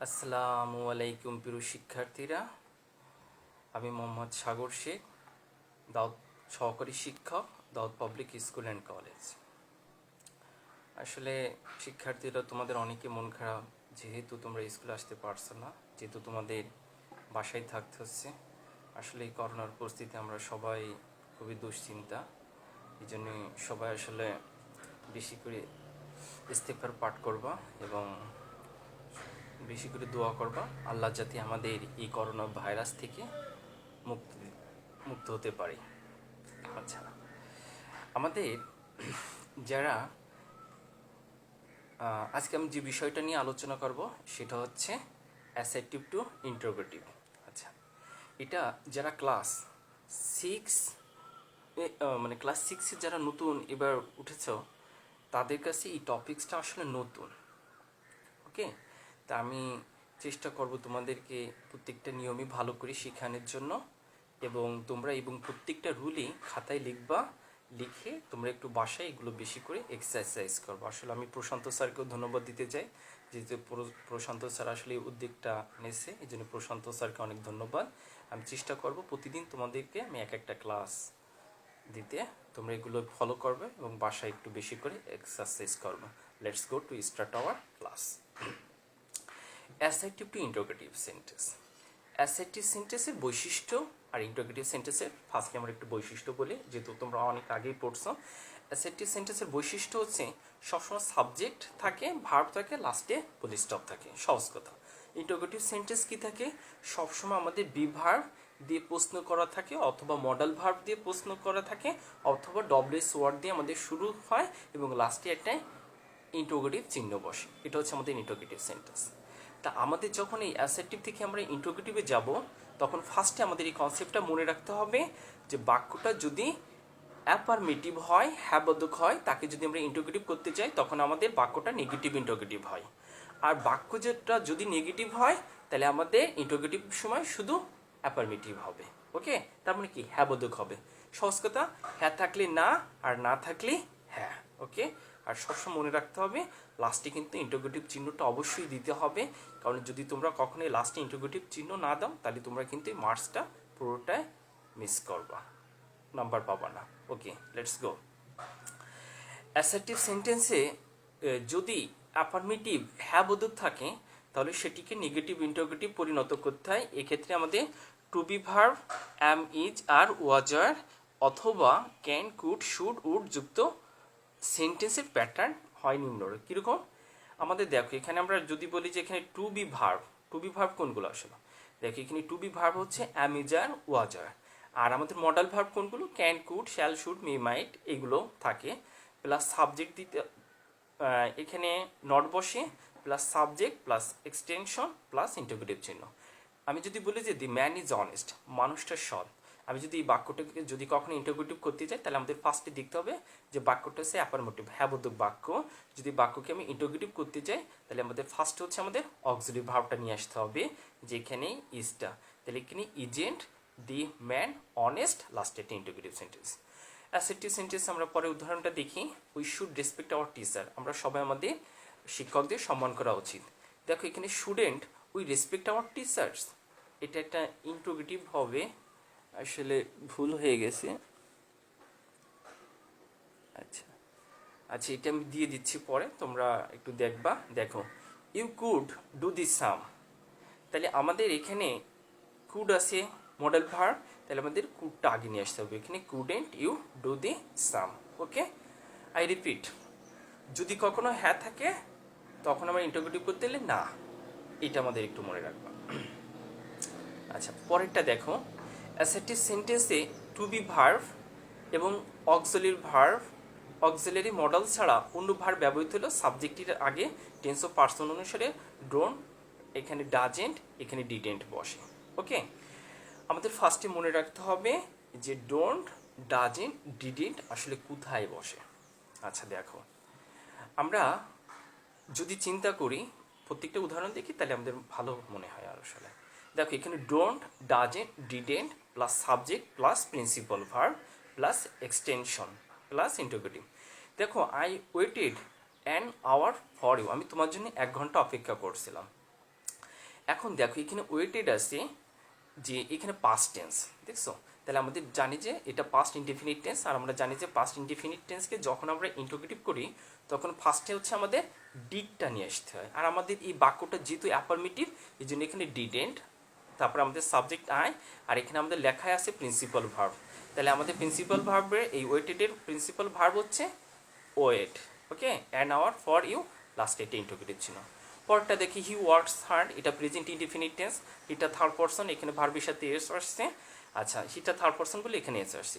আসসালামু আলাইকুম প্রিয় শিক্ষার্থীরা, আমি মোহাম্মদ সাগর শেখ, দাউদ সহকারী শিক্ষক, দাউদ পাবলিক স্কুল অ্যান্ড কলেজ। আসলে শিক্ষার্থীরা, তোমাদের অনেকে মন খারাপ, যেহেতু তোমরা স্কুলে আসতে পারছো না, যেহেতু তোমাদের বাসায় থাকতে হচ্ছে। আসলে এই করোনার পরিস্থিতি আমরা সবাই খুবই দুশ্চিন্তা। এই জন্যে সবাই আসলে বেশি করে ইস্তেগফার পাঠ করবা এবং বেশি করে দোয়া করবা, আল্লাহ যাতে আমাদের এই করোনা ভাইরাস থেকে মুক্তি মুক্ত হতে পারি। আচ্ছা, আমাদের যারা আজকে আমি যে বিষয়টা নিয়ে আলোচনা করব সেটা হচ্ছে অ্যাসার্টিভ টু ইন্টারোগেটিভ। আচ্ছা, এটা যারা ক্লাস সিক্স মানে ক্লাস সিক্সে যারা নতুন এবার উঠেছ, তাদের কাছে এই টপিক্সটা আসলে নতুন। ওকে, তা আমি চেষ্টা করব তোমাদেরকে প্রত্যেকটা নিয়মই ভালো করে শেখানোর জন্য, এবং তোমরা প্রত্যেকটা রুলই খাতায় লিখবা, লিখে তোমরা একটু বাসায় এগুলো বেশি করে এক্সারসাইজ করবো। আসলে আমি প্রশান্ত স্যারকেও ধন্যবাদ দিতে চাই, যেহেতু প্রশান্ত স্যার আসলে এই উদ্যোগটা নিয়েছে, এই জন্য প্রশান্ত স্যারকে অনেক ধন্যবাদ। আমি চেষ্টা করব প্রতিদিন তোমাদেরকে আমি একটা ক্লাস দিতে, তোমরা এগুলো ফলো করবে এবং বাসায় একটু বেশি করে এক্সারসাইজ করবে। Let's go to start our class. Assertive two interrogative sentence. Assertive সেন্টেন্সের বৈশিষ্ট্য আর ইন্টারোগেটিভ সেন্টেন্সের ফার্স্টে আমরা একটু বৈশিষ্ট্য বলি, যেহেতু তোমরা অনেক আগেই পড়ছো। অ্যাসার্টিভ সেন্টেন্সের বৈশিষ্ট্য হচ্ছে সবসময় সাবজেক্ট থাকে, ভার্ব থাকে, লাস্টে ফুল স্টপ থাকে। সহজ কথা। ইন্টারোগেটিভ সেন্টেন্স কি থাকে? সবসময় আমাদের বি ভার্ব দিয়ে প্রশ্ন করা থাকে, অথবা মডেল ভার্ব দিয়ে প্রশ্ন করা থাকে, অথবা ডব্লিউএস ওয়ার্ড দিয়ে আমাদের শুরু হয় এবং লাস্টে একটা ইন্টারোগেটিভ চিহ্ন বসে। এটা হচ্ছে আমাদের ইন্টারোগেটিভ সেন্টেন্স। তা আমাদের যখন এই অ্যাসার্টিভ থেকে আমরা ইন্টারোগেটিভে যাব, তখন ফার্স্টে আমাদের এই কনসেপ্টটা মনে রাখতে হবে যে বাক্যটা যদি অ্যাফার্মেটিভ হয়, হ্যাবোধক হয়, তাকে যদি আমরা ইন্টারোগেটিভ করতে চাই, তখন আমাদের বাক্যটা নেগেটিভ ইন্টারোগেটিভ হয়। আর বাক্য যেটা যদি নেগেটিভ হয়, তাহলে আমাদের ইন্টারোগেটিভ সময় শুধু অ্যাফার্মেটিভ হবে। ওকে, তার মানে কি? হ্যাবোধক হবে। সহজ কথা, হ্যাঁ থাকলে না, আর না থাকলে হ্যাঁ। ওকে, আর সবসময় মনে রাখতে হবে লাস্টে কিন্তু ইন্টারোগেটিভ চিহ্নটা অবশ্যই দিতে হবে, কারণ যদি তোমরা কখনোই লাস্টে ইন্টারোগেটিভ চিহ্ন না দাও, তাহলে তোমরা কিন্তু এই মার্কসটা পুরোটাই মিস করবা, নাম্বার পাবা না। ওকে, লেটস গো। অ্যাসার্টিভ সেন্টেন্সে যদি অ্যাফার্মেটিভ হ্যাঁ বোধক থাকে, তাহলে সেটিকে নেগেটিভ ইন্টারোগেটিভ পরিণত করতে হয়। এক্ষেত্রে আমাদের to be verb, am, is, are, was, আর, অথবা ক্যান, কুড, শুড, উড যুক্ত সেন্টেন্সের প্যাটার্ন হয় নিম্নরূপ। কীরকম? আমাদের দেখো, এখানে আমরা যদি বলি যে এখানে টু বি ভার্ব কোনগুলো আসলে? দেখো, এখানে টু বি ভার্ব হচ্ছে অ্যাম, ইজ, আর, ওয়াজ, আর। আর আমাদের মডেল ভার্ব কোনগুলো? ক্যান, কুড, শ্যাল, শুড, মে, মাইট, এগুলো থাকে। প্লাস সাবজেক্ট দিতে এখানে নট বসে, plus subject, plus extension, plus interrogative চিহ্ন। আমি যদি বলি যে দি ম্যান ইজ অনেস্ট, মানুষটা সৎ, আমি যদি এই বাক্যটাকে যদি কখনো ইন্টারোগেটিভ করতে চাই, তাহলে আমাদের ফার্স্টে দেখতে হবে যে বাক্যটা হচ্ছে অ্যাফার্মেটিভ, হ্যাবোধক বাক্য। যদি বাক্যকে আমি ইন্টারোগেটিভ করতে চাই, তাহলে আমাদের ফার্স্ট হচ্ছে আমাদের অক্সিলারি ভার্বটা নিয়ে আসতে হবে, যেখানে ইজটা। তাহলে এখানে ইজেন্ট দি ম্যান অনেস্ট, লাস্টে একটা ইন্টারোগেটিভ সেন্টেন্স। অ্যাসার্টিভ সেন্টেন্স আমরা পরে উদাহরণটা দেখি। We should respect our teacher, আমরা সবাই আমাদের শিক্ষকদের সম্মান করা উচিত। দেখো, এখানে student we respect our teachers, এটা একটা ইন্টারোগেটিভ হবে, আসলে ভুল হয়ে গেছে। আচ্ছা আচ্ছা, এটা আমি দিয়ে দিচ্ছি পরে, তোমরা একটু দেখবা। দেখো, ইউ কুড ডু দিস সাম, তাহলে আমাদের এখানে কুড আছে মডেল ভার্ব, তাহলে আমাদের কুডটা আগে নিয়ে আসতে হবে। এখানে couldn't you do the sum. Okay, I repeat, যদি কখনো হ্যাঁ থাকে, তখন আমরা ইন্টারোগেটিভ করতে হলে না, এটা আমাদের একটু মনে রাখবা। আচ্ছা, পরেরটা দেখো। অ্যাসার্টিভ সেন্টেন্সে টু বি ভার্ব এবং অক্সিলারি মডেল ছাড়া অন্য ভার্ব ব্যবহৃত হলো সাবজেক্টের আগে টেন্স ও পার্সন অনুসারে ডোন্ট, এখানে ডাজেন্ট, এখানে ডিডেন্ট বসে। ওকে, আমাদের ফার্স্টে মনে রাখতে হবে যে ডোন্ট, ডাজেন্ট, ডিডেন্ট আসলে কোথায় বসে। আচ্ছা দেখো, আমরা যদি চিন্তা করি, প্রত্যেকটা উদাহরণ দেখি, তাহলে আমাদের ভালো মনে হয় আর আসলে। দেখো, এখানে don't, doesn't, didn't, plus subject, plus principal verb, plus extension, plus interrogative. দেখো, I waited an hour for you, আমি তোমার জন্য 1 ঘন্টা অপেক্ষা করছিলাম। এখন দেখো এখানে ওয়েটেড আছে যে এখানে পাস্ট টেন্স, দেখছো? তাহলে আমাদের জানি যে এটা পাস্ট ইনডেফিনিট টেন্স, আর আমরা জানি যে পাস্ট ইনডেফিনিট টেন্সকে যখন আমরা ইন্টারোগেটিভ করি তখন ফার্স্টে হচ্ছে আমাদের ডিডটা নিয়ে আসতে হয়। আর আমাদের এই বাক্যটা যেহেতু অ্যাফার্মেটিভ, এই জন্য এখানে ডিডেন্ট, তারপরে আমাদের সাবজেক্ট আই, আর এখানে আমাদের লেখায় আছে প্রিন্সিপাল ভার্ব। তাহলে আমাদের প্রিন্সিপাল ভার্বের এই ওয়েটেডের প্রিন্সিপাল ভার্ব হচ্ছে wait, okay, an hour for you, লাস্টে এটা ইন্টারোগেটিভ ছিল। পরটা দেখি হি ওয়ার্কস হার্ড, এটা প্রেজেন্ট ইনডিফিনিট টেন্স, এটা থার্ড পারসন, এখানে ভার্বের সাথে এস আসছে। আচ্ছা, হিটা থার্ড পারসন বলে এখানে এস আসছে।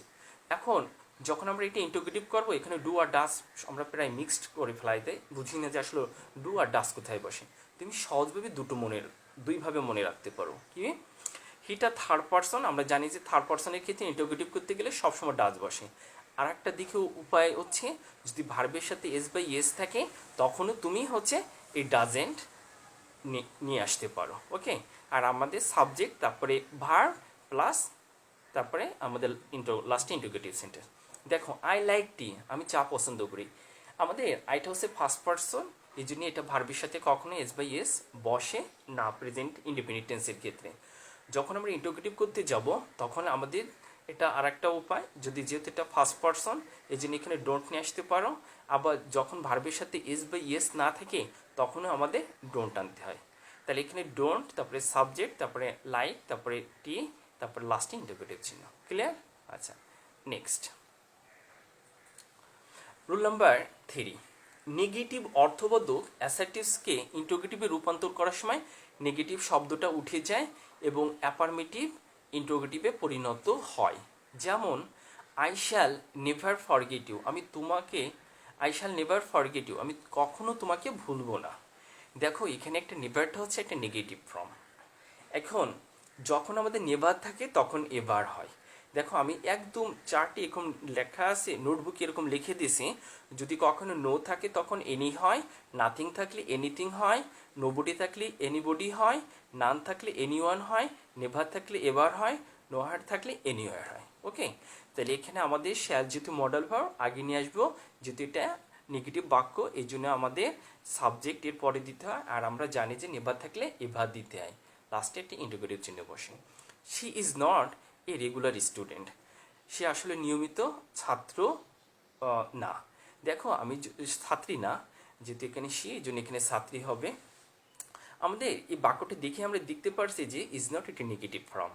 এখন যখন আমরা এটা ইন্টারোগেটিভ করবো, এখানে ডু আর ডাস আমরা প্রায় মিক্সড করে ফেলাই দেয়, বুঝি না যে আসলে ডু আর ডাস কোথায় বসে। তুমি সহজভাবে দুইভাবে মনে রাখতে পারো। কি, হিটা থার্ড পারসন, আমরা জানি যে থার্ড পারসনের ক্ষেত্রে ইন্টারোগেটিভ করতে গেলে সবসময় ডাস বসে। আর একটা দিকে উপায় হচ্ছে যদি ভার্বের সাথে এস বাই এস থাকে তখনও তুমি হচ্ছে এই ডাজেন্ট নিয়ে আসতে পারো, ওকে। আর আমাদের সাবজেক্ট, তারপরে ভার্ব প্লাস তারপরে আমাদের লাস্টে ইন্টারোগেটিভ সেন্টেন্স। দেখো আই লাইক টি, আমি চা পছন্দ করি। আমাদের আইটা হচ্ছে ফার্স্ট পারসন, এই জন্য এটা ভার্বের সাথে কখনো এস বাই এস বসে না প্রেজেন্ট ইন্ডিপেন্ডেন্ট টেন্সের ক্ষেত্রে। যখন আমরা ইন্টারোগেটিভ করতে যাব তখন আমাদের এটা আর একটা উপায়, যদি যেহেতু এটা ফার্স্ট পারসন এই জন্য এখানে ডোন্ট নিয়ে আসতে পারো। আবার যখন ভার্বের সাথে এস বাই এস না থাকে তখনও আমাদের ডোন্ট আনতে হয়। তাহলে এখানে ডোন্ট, তারপরে সাবজেক্ট, তারপরে লাইক, তারপরে টি, তারপরে লাস্টে ইন্টারোগেটিভ চিহ্ন। ক্লিয়ার? আচ্ছা, নেক্সট রুল নাম্বার 3, নেগেটিভ অর্থবোধক অ্যাসার্টিভসকে ইন্টারোগেটিভে রূপান্তর করার সময় নেগেটিভ শব্দটা উঠে যায় এবং অ্যাফার্মেটিভ ইন্টারোগেটিভে পরিণত হয়। যেমন I shall never forget you, I shall never forget you, আমি কখনো তোমাকে ভুলবো না। দেখো এখানে একটা নেভারটা হচ্ছে একটা নেগেটিভ ফর্ম। এখন যখন আমাদের নেভার থাকে তখন এবার হয়। দেখো আমি একদম চারটি এরকম লেখা আছে, নোটবুকে এরকম লিখে দিয়েছি। যদি কখনো নো থাকে তখন এনি হয়, নাথিং থাকলে এনিথিং হয়, নোবডি থাকলে এনিবডি হয়, নান থাকলে এনিওয়ান হয়, নেভার থাকলে এবার হয়, নো হার্ট থাকলে এনিওয়ার হয়, ওকে। তাহলে এখানে আমাদের শ্যাল যেহেতু মডেল ভার্ব আগে নিয়ে আসবো, যেহেতু এটা নেগেটিভ বাক্য এই জন্য আমাদের সাবজেক্ট এর পরে দিতে হয়, আর আমরা জানি যে নেভার থাকলে এভার দিতে হয়, লাস্টে একটি ইন্টারোগেটিভ চিহ্ন বসে। She is not a regular student, সে আসলে নিয়মিত ছাত্র না। দেখো আমি ছাত্রী না, যেহেতু এখানে সে, এই জন্য এখানে ছাত্রী হবে। আমাদের এই বাক্যটি দেখে আমরা দেখতে পারছি যে ইজ নট এটি নেগেটিভ ফর্ম।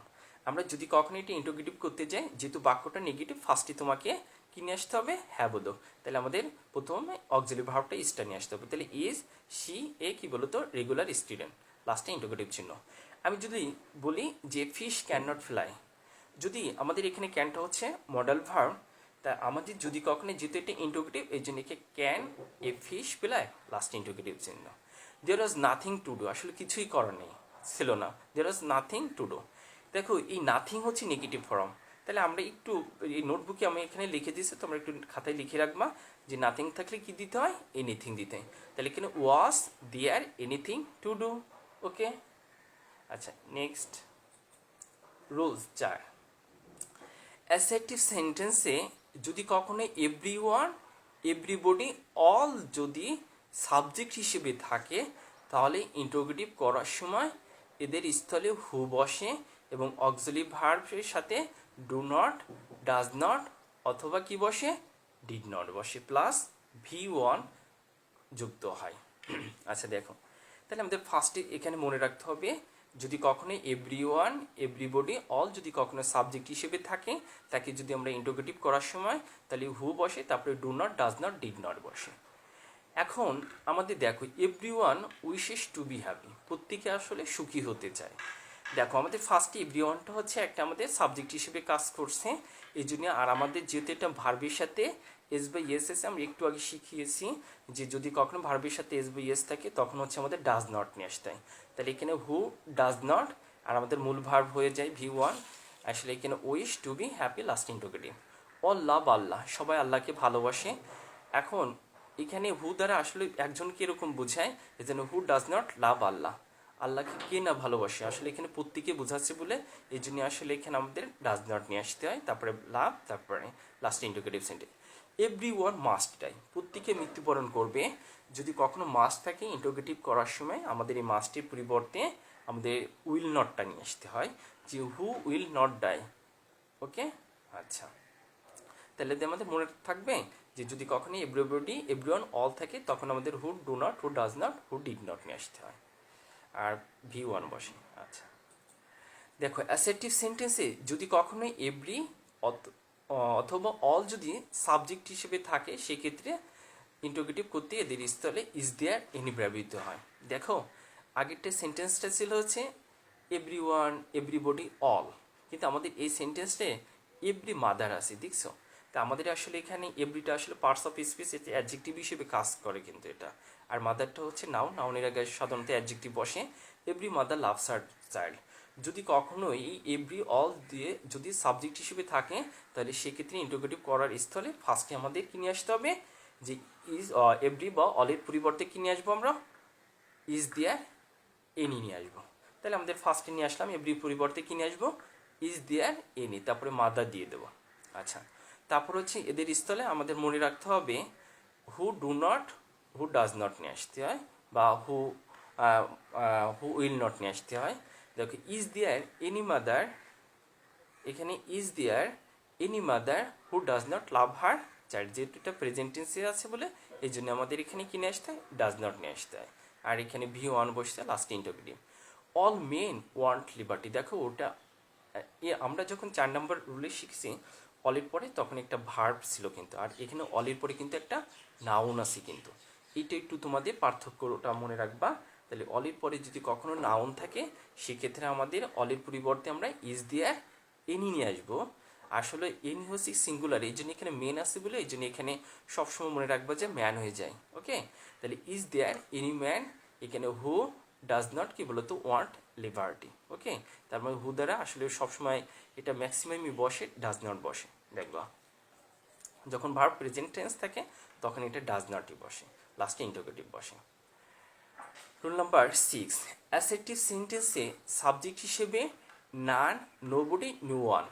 আমরা যদি কখনো এটি ইন্টারোগেটিভ করতে যাই, যেহেতু বাক্যটা নেগেটিভ, ফার্স্টে তোমাকে কি নিয়ে আসতে হবে, হ্যাঁ বোধক। তাহলে আমাদের প্রথমে অক্সিলারি ভার্বটা ইজটা নিয়ে আসতে হবে। তাহলে ইজ শি এ কি বলতো রেগুলার স্টুডেন্ট, লাস্টে ইন্টারোগেটিভ চিহ্ন। আমি যদি বলি যে ফিশ ক্যান নট ফ্লাই, যদি আমাদের এখানে ক্যানটা হচ্ছে মডেল ভার্ব, তা আমাদের যদি কখনো যেহেতু এটা ইন্টারোগেটিভ এই জন্য একে can a fish fly, last interrogative চিহ্ন। দেয়ার ওয়াজ নাথিং টু ডু, আসলে কিছুই করার নেই ছিল না, দেয়ার ওয়াজ নাথিং টু ডু। দেখো এই নাথিং হচ্ছে নেগেটিভ ফর্ম। তাহলে আমরা একটু এই নোটবুকে আমি এখানে লিখে দিয়েছি, তোমরা একটু খাতায় লিখে রাখবা যে নাথিং থাকলে কি দিতে হয়, এনিথিং দিতে হয়। তাহলে এখানে ওয়াজ দেয়ার এনিথিং টু ডু, ওকে। আচ্ছা, নেক্সট রুলস 4, অ্যাসার্টিভ সেন্টেন্সে যদি কখনো এভরিওয়ান, এভরিবডি, অল যদি সাবজেক্ট হিসেবে থাকে তাহলে ইন্টারোগেটিভ করার সময় এদের স্থলে হু বসে এবং অক্সিলারি ভার্বের সাথে ডু নট, ডাজ নট অথবা কি বসে, ডিড নট বসে, প্লাস V1 যুক্ত হয়। আচ্ছা দেখো, তাহলে আমাদের ফার্স্টে এখানে মনে রাখতে হবে যদি কখনো এভরিওয়ান, এভরিবডি, অল যদি কখনো সাবজেক্ট হিসেবে থাকে তাকে যদি আমরা ইন্টারোগেটিভ করার সময় তাহলে হু বসে, তারপরে do not, does not, did not বসে। এখন আমাদের দেখো everyone wishes to be happy, প্রত্যেকে আসলে সুখী হতে চায়। দেখো আমাদের ফার্স্টে এভরিওয়ানটা হচ্ছে একটা আমাদের সাবজেক্ট হিসেবে কাজ করছে এই জন্য, আর আমাদের যেহেতু এটা ভার্বের সাথে এস বাই এস এসে আমরা একটু আগে শিখিয়েছি যে যদি কখনো ভার্বের সাথে এস বাই এস থাকে তখন হচ্ছে আমাদের ডাজ নট নিয়ে আসতে হয়। তাহলে এখানে হু ডাজ নট, আর আমাদের মূল ভার্ব হয়ে যায় V1, আসলে এখানে wish to be happy, last interrogative. All love Allah, সবাই আল্লাহকে ভালোবাসে। এখন এখানে হু দ্বারা আসলে একজনকে এরকম বোঝায় এজন্য হু ডাজ নট লাভ আল্লাহ, আল্লাহকে কে না ভালোবাসে, আসলে এখানে প্রত্যেকে বোঝাচ্ছে বলে এই জন্য আসলে এখানে আমাদের ডাজ নট নিয়ে আসতে হয়, তারপরে লাভ, তারপরে last interrogative sentence. Everyone must die, প্রত্যেকে মৃত্যুবরণ করবে। যদি কখনো মাস্ট থাকে ইন্টারোগেটিভ করার সময় আমাদের এই মাস্টের পরিবর্তে আমাদের উইল নটটা নিয়ে আসতে হয়, যে হু উইল নট ডাই। ওকে, আচ্ছা, তাহলে আমাদের মনে থাকবে যে যদি কখনই এভরিবডি, এভরিওয়ান, অল থাকে তখন আমাদের who do not, who does not, who did not নিয়ে আসতে হয়, আর V1 বসে। আচ্ছা, দেখো অ্যাসার্টিভ সেন্টেন্সে যদি কখনোই এভরি অথবা অল যদি সাবজেক্ট হিসেবে থাকে সেক্ষেত্রে ইন্টারোগেটিভ করতে এদের স্থলে ইজ দেয়ার এনি ব্যবহৃত হয়। দেখো আগেরটা সেন্টেন্সটা ছিল হচ্ছে এভরিওয়ান, এভরিবডি, অল, কিন্তু আমাদের এই সেন্টেন্সে এভরি মাদার আছে, দেখছো? তা আমাদের আসলে এখানে এভরিটা আসলে পার্টস অফ স্পিচ, এতে অ্যাডজেক্টিভ হিসেবে কাজ করে কিন্তু এটা, আর মাদারটা হচ্ছে নাউন, নাউনের আগে সাধারণত অ্যাডজেক্টিভ বসে। Every mother loves her child, যদি কখনো এই এভরি অল দিয়ে যদি সাবজেক্ট হিসেবে থাকে তাহলে সেক্ষেত্রে ইন্টারোগেটিভ করার স্থলে ফার্স্টে আমাদের কি নিয়ে আসতে হবে, যে ইজ এভরি বা অলের পরিবর্তে কি নিয়ে আসবো আমরা, ইজ দেয়ার এনি নিয়ে আসবো। তাহলে আমাদের ফার্স্টে নিয়ে আসলাম এভরি পরিবর্তে কি নিয়ে আসবো, ইজ দেয়ার এনি, তারপরে মাদার দিয়ে দেবো। আচ্ছা, তারপর হচ্ছে এদের স্থলে আমাদের মনে রাখতে হবে who do not, who does not নিয়ে আসতে হয়, বা হু উইল নট নিয়ে আসতে হয়। দেখো ইজ দেয়ার এনি মাদার, এখানে is there any mother who does not love her child, যেহেতু এটা প্রেজেন্ট টেন্সে আছে বলে এই জন্য আমাদের এখানে কি নিয়ে আসতে হয়, ডাজ নট নিয়ে আসতে হয়, আর এখানে V1 বসতে last interrogative. All men want liberty, দেখো ওটা আমরা যখন 4 নম্বর রুলে শিখছি অলের পরে তখন একটা ভার্ব ছিল কিন্তু, আর এখানে অলের পরে কিন্তু একটা নাউন আছে কিন্তু, এইটা একটু তোমাদের পার্থক্যটা মনে রাখবা। তাহলে অলের পরে যদি কখনো নাউন থাকে সেক্ষেত্রে আমাদের অলের পরিবর্তে আমরা ইজ দেয়ার এনি নিয়ে আসবো। আসলে এনি হচ্ছে সিঙ্গুলার, এই জন্য এখানে মেন আছে বলে এই জন্য এখানে সবসময় মনে রাখবা যে ম্যান হয়ে যায়। ওকে, তাহলে ইজ দেয়ার এনি ম্যান, এখানে হু ডাজ নট কি বলতো ওয়ান্ট লিবার্টি। ওকে, তার মানে হু দ্বারা আসলে সবসময় এটা ম্যাক্সিমামই বসে, ডাজ নট বসে। দেখবা যখন ভার্ব প্রেজেন্ট টেন্স থাকে তখন এটা ডাজ নটই বসে, লাস্টে ইন্টারোগেটিভ বসে। রুল নাম্বার 6, অ্যাসার্টিভ সেন্টেন্সে সাবজেক্ট হিসেবে নান, নোবডি, নো ওয়ান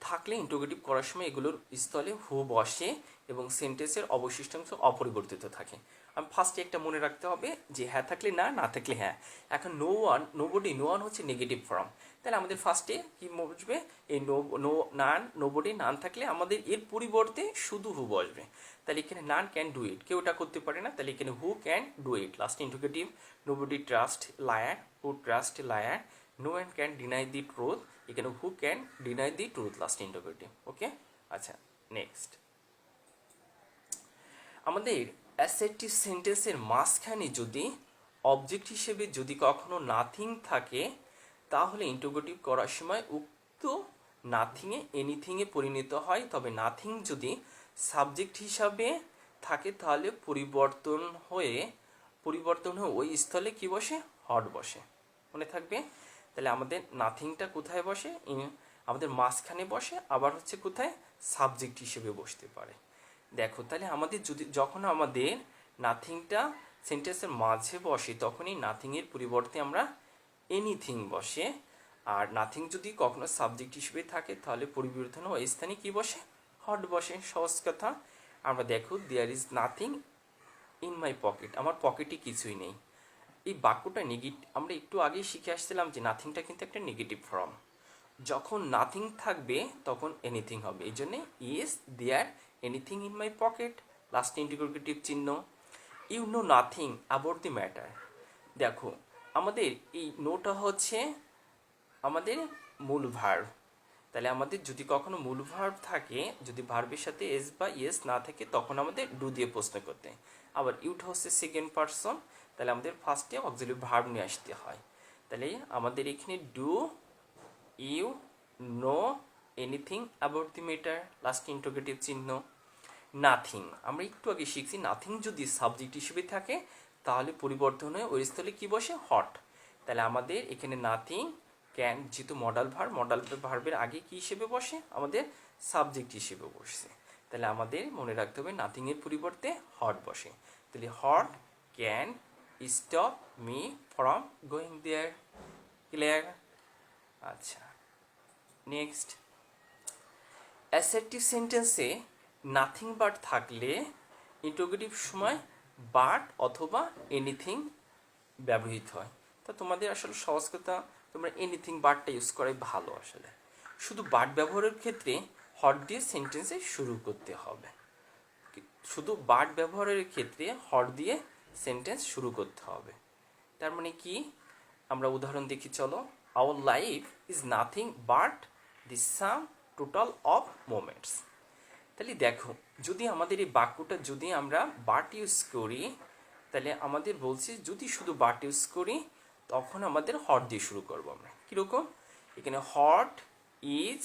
থাকলে ইন্টারোগেটিভ করার সময় এগুলোর স্থলে হু বসে এবং সেন্টেন্সের অবশিষ্টাংশ অপরিবর্তিত থাকে। আমি ফার্স্টে একটা মনে রাখতে হবে যে হ্যাঁ থাকলে না, না থাকলে হ্যাঁ। এখন no one, nobody, no one হচ্ছে নেগেটিভ ফর্ম, তাহলে আমাদের ফার্স্টে কি বসবে, এই নো নান, নোবডি, নান থাকলে আমাদের এর পরিবর্তে শুধু হু বসবে। তাহলে এখানে নান ক্যান ডু ইট, কেউ এটা করতে পারে না, তাহলে এখানে who can do it, last interrogative. Nobody trust liar, who trust liar. No one can deny the truth, এখানে who can deny the truth, last interrogative. Okay, আচ্ছা নেক্সট, আমাদের অ্যাসার্টিভ সেন্টেন্সের মাঝখানে যদি অবজেক্ট হিসেবে যদি কখনো নাথিং থাকে তাহলে ইন্টারোগেটিভ করার সময় উক্ত নাথিংয়ে এনিথিংয়ে পরিণত হয়। তবে নাথিং যদি সাবজেক্ট হিসাবে থাকে তাহলে পরিবর্তন হয়ে ওই স্থলে কি বসে, হট বসে, মনে থাকবে। তাহলে আমাদের নাথিংটা কোথায় বসে, আমাদের মাঝখানে বসে, আবার হচ্ছে কোথায়, সাবজেক্ট হিসেবে বসতে পারে। দেখো তাহলে আমাদের যদি যখন আমাদের নাথিংটা সেন্টেন্সের মাঝে বসে তখনই নাথিংয়ের পরিবর্তে আমরা এনিথিং বসে, আর নাথিং যদি কখনো সাবজেক্ট হিসেবে থাকে তাহলে পরিবর্তন ওই স্থানে কি বসে, হট বসে। সহজ কথা, আমরা দেখো there is nothing in my pocket, আমার পকেটে কিছুই নেই। এই বাক্যটা নেগেটিভ, আমরা একটু আগেই শিখে আসছিলাম যে নাথিংটা কিন্তু একটা নেগেটিভ ফর্ম, যখন নাথিং থাকবে তখন এনিথিং হবে, এই জন্যে is there anything in my pocket, last interrogative চিহ্ন। You know nothing about the matter, দেখো আমাদের এই নোটা হচ্ছে আমাদের মূল ভার্ব, তাহলে আমাদের যদি কখনো মূল ভার্ব থাকে, যদি ভার্বের সাথে এস বা ইয়েস না থাকে তখন আমাদের ডু দিয়ে প্রশ্ন করতে। আবার ইউটা হচ্ছে সেকেন্ড পারসন, তাহলে আমাদের ফার্স্টে অক্সিলারি ভার্ব নিয়ে আসতে হয়। তাহলে আমাদের এখানে do you know anything about the matter, last interrogative চিহ্ন। নাথিং, আমরা একটু আগে শিখছি নাথিং যদি সাবজেক্ট হিসেবে থাকে তাহলে পরিবর্তন হয়ে ওই স্থলে কি বসে, হট। তাহলে আমাদের এখানে নাথিং ক্যান, যেহেতু মডাল ভার্বের আগে কি হিসেবে বসে, আমাদের সাবজেক্ট হিসেবে বসছে, তাহলে আমাদের মনে রাখতে হবে নাথিংয়ের পরিবর্তে হট বসে। তাহলে what can stop me from going there, clear? আচ্ছা নেক্সট, অ্যাসার্টিভ সেন্টেন্সে নাথিং বাট থাকলে ইন্টারোগেটিভ সময় বাট অথবা এনিথিং ব্যবহৃত হয়। তা তোমাদের আসলে সহজ কথা, তোমরা এনিথিং বাটটা ইউজ করাই ভালো। আসলে শুধু বাট ব্যবহারের ক্ষেত্রে হট দিয়ে সেন্টেন্সে শুরু করতে হবে। শুধু বাট ব্যবহারের ক্ষেত্রে হট দিয়ে সেন্টেন্স শুরু করতে হবে। তার মানে কি, আমরা উদাহরণ দেখি চলো। Our life is nothing but the sum total of moments. তাহলে দেখো, যদি আমাদের এই বাক্যটা যদি আমরা বাট ইউজ করি, তাহলে আমাদের বলছি যদি শুধু বাট ইউজ করি তখন আমাদের হট দিয়ে শুরু করবো আমরা। কীরকম, এখানে হট ইজ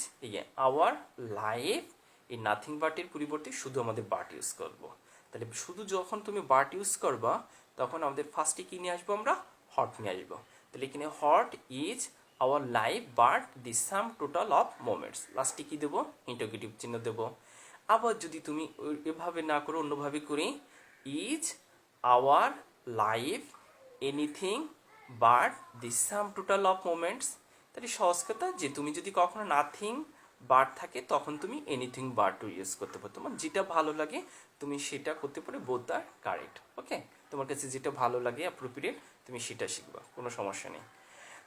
আওয়ার লাইফ, এই নাথিং বাটের পরিবর্তে শুধু আমাদের বাট ইউজ করব। তাহলে শুধু যখন তুমি বাট ইউজ করবা তখন আমাদের ফার্স্টে কী নিয়ে আসবো, আমরা হট নিয়ে আসবো। তাহলে এখানে hot is our life but the sum total of moments, লাস্টে কী দেবো, ইন্টারোগেটিভ চিহ্ন দেবো। আবার যদি তুমি এভাবে না করো, অন্যভাবে করি, is our life anything but the sum total of moments. তাহলে সহজ কথা, যে তুমি যদি কখনো নাথিং বাট থাকে তখন তুমি এনিথিং বাট ইউজ করতে পারো। তোমার যেটা ভালো লাগে তুমি সেটা করতে পারো, বোথ আর কারেক্ট। ওকে, তোমার কাছে যেটা ভালো লাগে অ্যাপ্রোপ্রিয়েট তুমি সেটা শিখবা, কোনো সমস্যা নেই।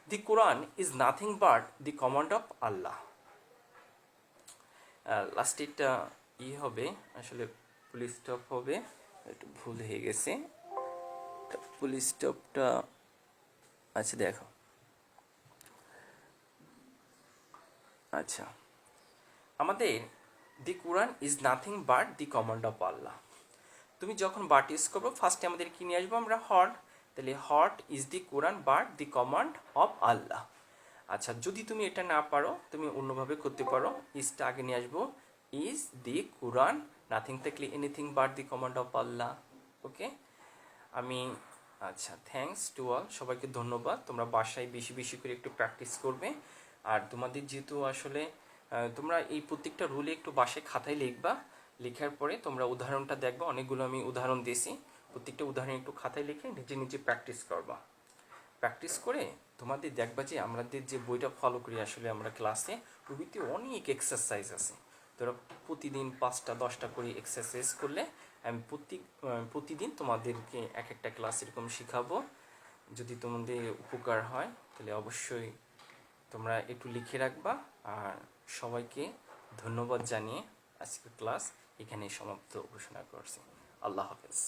The Quran is nothing but the command of Allah. লাস্টেরটা হবে আসলে পুলিশ স্টপ হবে, একটু ভুল হয়ে গেছে। পুলিশ স্টপটা আচ্ছা দেখো, আচ্ছা আমাদের the Quran is nothing but the command of Allah. তুমি যখন বাট ইউজ করবো ফার্স্টে আমাদের কি নিয়ে আসবো, আমরা হট। তাহলে hot is the Quran but the command of Allah. আচ্ছা, যদি তুমি এটা না পারো তুমি অন্যভাবে করতে পারো, ইজটা আগে নিয়ে আসবো, ইজ দি কোরআন, নাথিং থাকলে anything but the command of Allah. Okay, আমি আচ্ছা, থ্যাঙ্কস টু অল, সবাইকে ধন্যবাদ। তোমরা বাসায় বেশি বেশি করে একটু প্র্যাকটিস করবে। আর তোমাদের যেহেতু আসলে তোমরা এই প্রত্যেকটা রুলে একটু বাসায় খাতায় লিখবা, লেখার পরে তোমরা উদাহরণটা দেখবা, অনেকগুলো আমি উদাহরণ দিয়েছি, প্রত্যেকটা উদাহরণ একটু খাতায় লিখে নিজে নিজে প্র্যাকটিস করবা। প্র্যাকটিস করে তোমাদের দেখবা যে আমাদের যে বইটা ফলো করি আসলে আমরা ক্লাসে, প্রভৃতি অনেক এক্সারসাইজ আছে। তোরা প্রতিদিন 5টা 10টা করে এক্সারসাইজ করলে আমি প্রতিদিন তোমাদেরকে এক একটা ক্লাস এরকম শেখাবো। যদি তোমাদের উপকার হয় তাহলে অবশ্যই তোমরা একটু লিখে রাখবা। আর সবাইকে ধন্যবাদ জানিয়ে আজকের ক্লাস এখানেই সমাপ্ত ঘোষণা করছি। আল্লাহ হাফেজ।